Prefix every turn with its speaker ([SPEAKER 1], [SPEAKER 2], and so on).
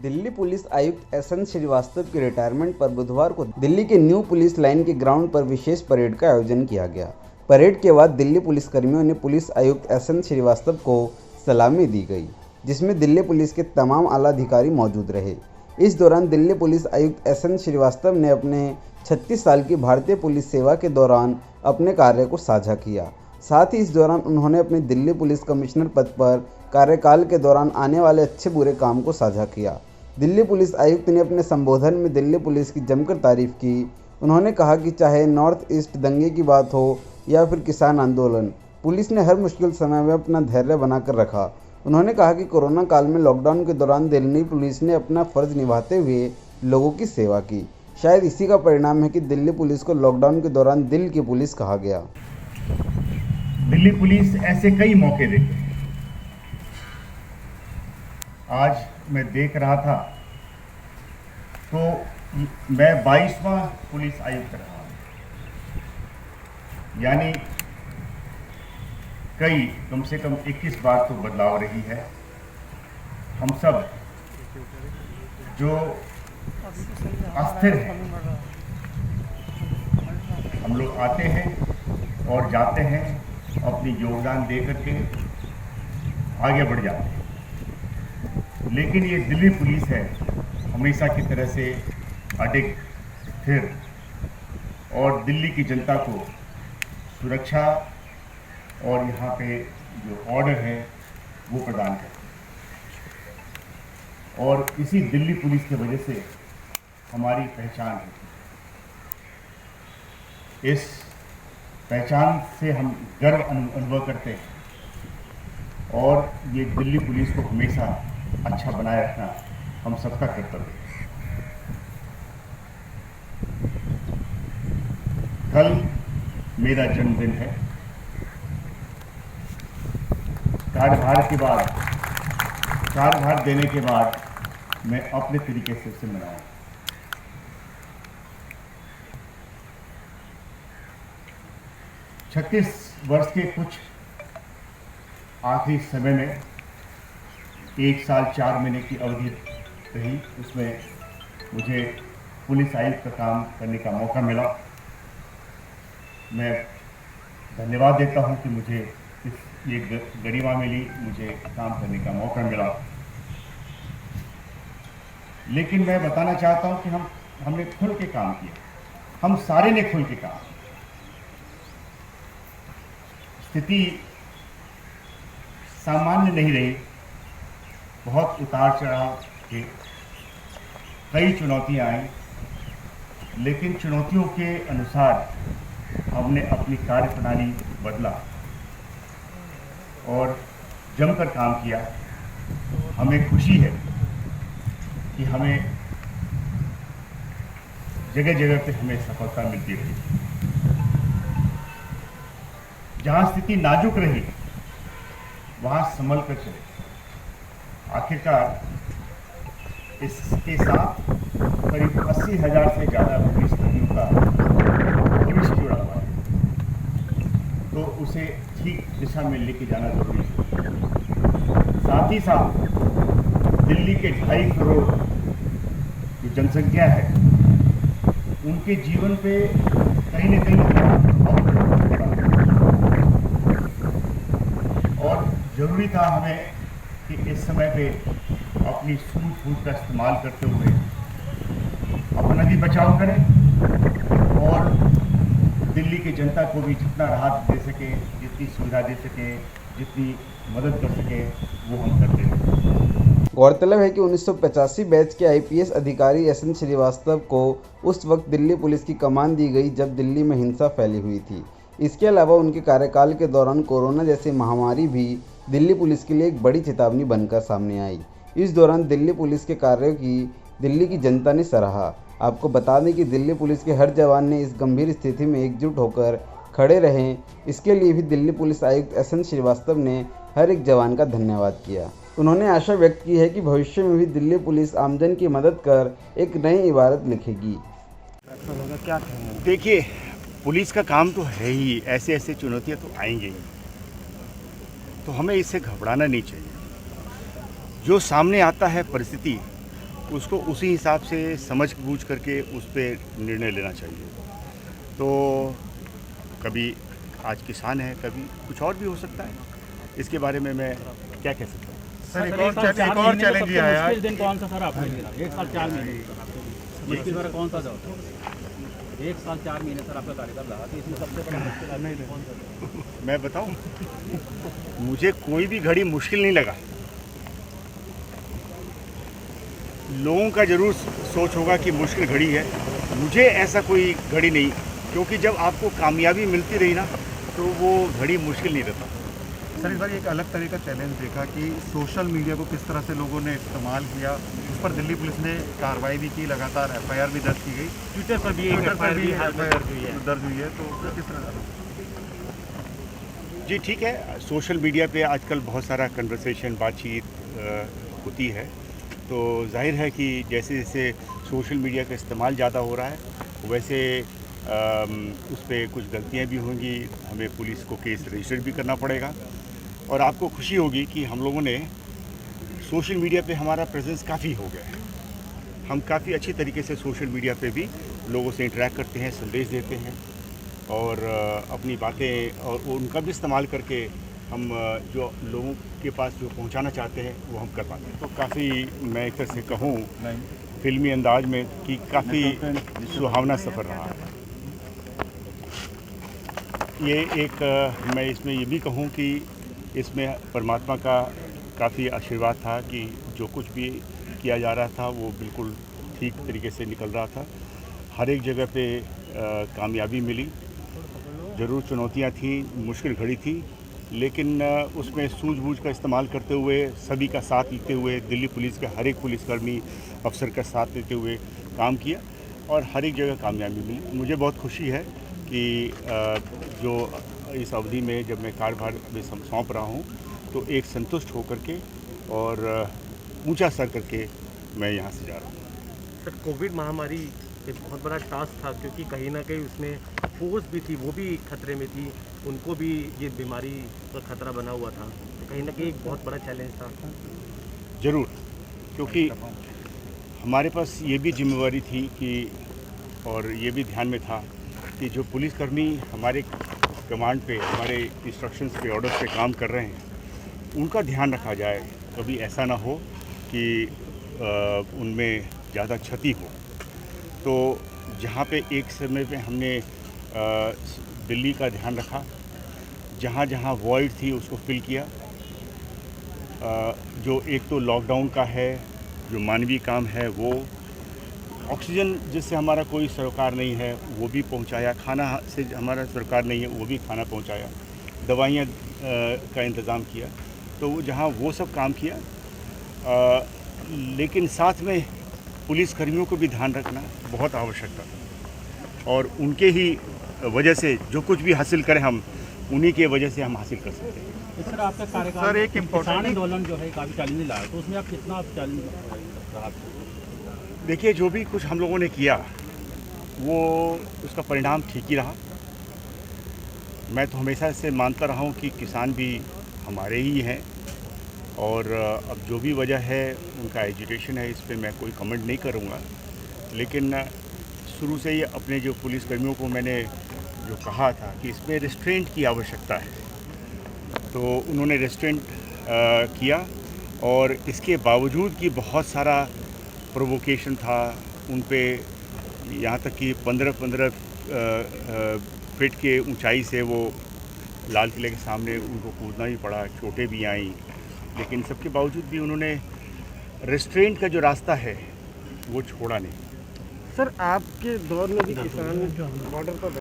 [SPEAKER 1] Delhi police आयुक्त SN Srivastava के retirement पर बुधवार को दिल्ली के न्यू पुलिस लाइन के ग्राउंड पर विशेष परेड का आयोजन किया गया। परेड के बाद दिल्ली पुलिसकर्मियों ने पुलिस आयुक्त एसएन श्रीवास्तव को सलामी दी गई, जिसमें दिल्ली पुलिस के तमाम आला अधिकारी मौजूद रहे। इस दौरान दिल्ली पुलिस आयुक्त एसएन श्रीवास्तव ने अपने 36 साल की भारतीय पुलिस सेवा के दौरान अपने कार्य को साझा किया। साथ ही इस दौरान उन्होंने अपने दिल्ली पुलिस कमिश्नर पद पर कार्यकाल के दौरान आने वाले अच्छे बुरे काम को साझा किया। दिल्ली पुलिस आयुक्त ने अपने संबोधन में दिल्ली पुलिस की जमकर तारीफ की। उन्होंने कहा कि चाहे नॉर्थ ईस्ट दंगे की बात हो या फिर किसान आंदोलन, पुलिस ने हर मुश्किल समय में अपना धैर्य बनाकर रखा। उन्होंने कहा कि कोरोना काल में लॉकडाउन के दौरान दिल्ली पुलिस ने अपना फर्ज निभाते हुए लोगों की सेवा की। शायद इसी का परिणाम है कि दिल्ली पुलिस को लॉकडाउन के दौरान दिल की पुलिस कहा गया।
[SPEAKER 2] दिल्ली पुलिस ऐसे कई मौके देते। आज मैं देख रहा था तो मैं 22वां पुलिस आयुक्त रहा हूँ, यानी कम से कम 21 बार तो बदलाव रही है। हम सब जो अस्थिर हैं, हम लोग आते हैं और जाते हैं, अपनी योगदान दे करके आगे बढ़ जाते हैं। लेकिन ये दिल्ली पुलिस है, हमेशा की तरह से अडिग, स्थिर और दिल्ली की जनता को सुरक्षा और यहाँ पे जो ऑर्डर है वो प्रदान करती है। और इसी दिल्ली पुलिस की वजह से हमारी पहचान है। इस पहचान से हम गर्व अनुभव करते हैं और ये दिल्ली पुलिस को हमेशा अच्छा बनाए रखना हम सबका कर्तव्य है। कल मेरा जन्मदिन है। कार्यभार देने के बाद मैं अपने तरीके से उसे मनाऊं। छत्तीस वर्ष के कुछ आखिरी समय में 1 साल 4 महीने की अवधि रही, उसमें मुझे पुलिस आयुक्त का काम करने का मौका मिला। मैं धन्यवाद देता हूं कि मुझे ये गरिमा मिली, मुझे काम करने का मौका मिला। लेकिन मैं बताना चाहता हूं कि हमने खुल के काम किया, हम सारे ने खुल के काम। स्थिति सामान्य नहीं रही, बहुत उतार चढ़ाव के, कई चुनौतियां आई, लेकिन चुनौतियों के अनुसार हमने अपनी कार्य प्रणाली बदला और जमकर काम किया। हमें खुशी है कि हमें जगह जगह पे हमें सफलता मिलती रही। जहां स्थिति नाजुक रही वहां संभल कर चले। आखिरकार इसके साथ करीब 80,000 से ज़्यादा पुलिसकर्मियों का भविष्य जुड़ा हुआ है, तो उसे ठीक दिशा में लेके जाना जरूरी है। साथ ही साथ दिल्ली के 2.5 करोड़ जो जनसंख्या है, उनके जीवन पे कहीं न कहीं बहुत प्रभाव पड़ा और ज़रूरी था हमें कि इस समय पे अपनी सूझबूझ का इस्तेमाल करते हुए अपना भी बचाव करें और दिल्ली की जनता को भी जितना राहत दे सके, जितनी सुविधा दे सके, जितनी मदद कर सके, वो हम करते हैं।
[SPEAKER 1] गौरतलब है कि 1985 बैच के आईपीएस अधिकारी एसएन श्रीवास्तव को उस वक्त दिल्ली पुलिस की कमान दी गई जब दिल्ली में हिंसा फैली हुई थी। इसके अलावा उनके कार्यकाल के दौरान कोरोना जैसी महामारी भी दिल्ली पुलिस के लिए एक बड़ी चेतावनी बनकर सामने आई। इस दौरान दिल्ली पुलिस के कार्यों की दिल्ली की जनता ने सराहा। आपको बता दें कि दिल्ली पुलिस के हर जवान ने इस गंभीर स्थिति में एकजुट होकर खड़े रहें, इसके लिए भी दिल्ली पुलिस आयुक्त एसएन श्रीवास्तव ने हर एक जवान का धन्यवाद किया। उन्होंने आशा व्यक्त की है कि भविष्य में भी दिल्ली पुलिस आमजन की मदद कर एक नई इबारत लिखेगी।
[SPEAKER 2] क्या देखिए, पुलिस का काम तो है ही, ऐसे चुनौतियां तो आएंगी ही, तो हमें इससे घबराना नहीं चाहिए। जो सामने आता है परिस्थिति, उसको उसी हिसाब से समझ बूझ करके उस पर निर्णय लेना चाहिए। तो कभी आज किसान है, कभी कुछ और भी हो सकता है। इसके बारे में मैं क्या कह सकता हूँ।
[SPEAKER 3] सर एक और चैलेंज ये आया। मुश्किल दिन कौन सा सर आपके लिए? 1 साल 4 महीने मुश्किल वाला कौन सा था? 1 साल 4 महीने सर आपका कार्यकाल रहा, तो इसमें सबसे बड़ा मुश्किल कौन सा?
[SPEAKER 2] मैं बताऊं, मुझे कोई भी घड़ी मुश्किल नहीं लगा। लोगों का जरूर सोच होगा कि मुश्किल घड़ी है, मुझे ऐसा कोई घड़ी नहीं, क्योंकि जब आपको कामयाबी मिलती रही ना तो वो घड़ी मुश्किल नहीं रहता।
[SPEAKER 4] सर इस बार एक अलग तरह का चैलेंज देखा कि सोशल मीडिया को किस तरह से लोगों ने इस्तेमाल किया। उस पर दिल्ली पुलिस ने कार्रवाई भी की, लगातार FIR भी दर्ज की गई,
[SPEAKER 3] ट्विटर पर भी
[SPEAKER 4] FIR दर्ज हुई है, तो किस तरह का?
[SPEAKER 2] जी ठीक है, सोशल मीडिया पे आजकल बहुत सारा कन्वर्सेशन, बातचीत होती है, तो जाहिर है कि जैसे जैसे सोशल मीडिया का इस्तेमाल ज़्यादा हो रहा है वैसे उस पर कुछ गलतियाँ भी होंगी, हमें पुलिस को केस रजिस्टर भी करना पड़ेगा। और आपको खुशी होगी कि हम लोगों ने सोशल मीडिया पे हमारा प्रेजेंस काफ़ी हो गया है। हम काफ़ी अच्छी तरीके से सोशल मीडिया पे भी लोगों से इंटरेक्ट करते हैं, संदेश देते हैं और अपनी बातें और उनका भी इस्तेमाल करके हम जो लोगों के पास जो पहुंचाना चाहते हैं वो हम कर पाते हैं। तो काफ़ी मैं एक तरह से कहूँ फिल्मी अंदाज में कि काफ़ी सुहावना सफ़र रहा है ये। एक मैं इसमें ये भी कहूँ कि इसमें परमात्मा का काफ़ी आशीर्वाद था कि जो कुछ भी किया जा रहा था वो बिल्कुल ठीक तरीके से निकल रहा था। हर एक जगह पे कामयाबी मिली। ज़रूर चुनौतियाँ थी, मुश्किल घड़ी थी, लेकिन उसमें सूझबूझ का इस्तेमाल करते हुए, सभी का साथ लेते हुए, दिल्ली पुलिस के हर एक पुलिसकर्मी अफसर का साथ लेते हुए काम किया और हर एक जगह कामयाबी मिली। मुझे बहुत खुशी है कि जो इस अवधि में जब मैं कार्यभार में सौंप रहा हूँ तो एक संतुष्ट होकर के और ऊंचा सर करके मैं यहाँ से जा रहा हूँ।
[SPEAKER 5] सर कोविड महामारी एक बहुत बड़ा टास्क था, क्योंकि कहीं ना कहीं उसमें फोर्स भी थी, वो भी खतरे में थी, उनको भी ये बीमारी का खतरा बना हुआ था, तो कहीं ना कहीं एक बहुत बड़ा चैलेंज था।
[SPEAKER 2] ज़रूर, क्योंकि हमारे पास ये भी जिम्मेवारी थी कि और ये भी ध्यान में था कि जो पुलिसकर्मी हमारे कमांड पे, हमारे इंस्ट्रक्शंस पे, ऑर्डर्स पे काम कर रहे हैं उनका ध्यान रखा जाए। कभी ऐसा ना हो कि उनमें ज़्यादा क्षति हो। तो जहाँ पे एक समय पे हमने दिल्ली का ध्यान रखा, जहाँ जहाँ वॉइड थी उसको फिल किया। जो एक तो लॉकडाउन का है, जो मानवीय काम है वो, ऑक्सीजन जिससे हमारा कोई सरोकार नहीं है वो भी पहुंचाया, खाना से हमारा सरोकार नहीं है वो भी खाना पहुंचाया, दवाइयाँ का इंतज़ाम किया। तो जहाँ वो सब काम किया, लेकिन साथ में पुलिसकर्मियों को भी ध्यान रखना बहुत आवश्यकता था और उनके ही वजह से जो कुछ भी हासिल करें हम उन्हीं के वजह से हम हासिल कर सकते हैं।
[SPEAKER 3] सर आपका कार्यकाल
[SPEAKER 4] सर एक
[SPEAKER 3] किसान आंदोलन जो है काफ़ी चैलेंज रहा है, तो उसमें आप कितना चैलेंज रहा?
[SPEAKER 2] देखिए, जो भी कुछ हम लोगों ने किया वो उसका परिणाम ठीक ही रहा। मैं तो हमेशा से मानता रहा हूँ कि किसान भी हमारे ही हैं और अब जो भी वजह है उनका एजुटेशन है, इस पे मैं कोई कमेंट नहीं करूँगा। लेकिन शुरू से ही अपने जो पुलिसकर्मियों को मैंने जो कहा था कि इसमें रेस्ट्रेंट की आवश्यकता है, तो उन्होंने रेस्ट्रेंट किया और इसके बावजूद कि बहुत सारा प्रोवोकेशन था उन पे, यहाँ तक कि 15-15 फीट के ऊंचाई से वो लाल किले के सामने उनको कूदना भी पड़ा, चोटें भी आईं, लेकिन सबके बावजूद भी उन्होंने रेस्ट्रेंट का जो रास्ता है वो छोड़ा नहीं।
[SPEAKER 5] सर आपके दौर में भी किसान बॉर्डर पर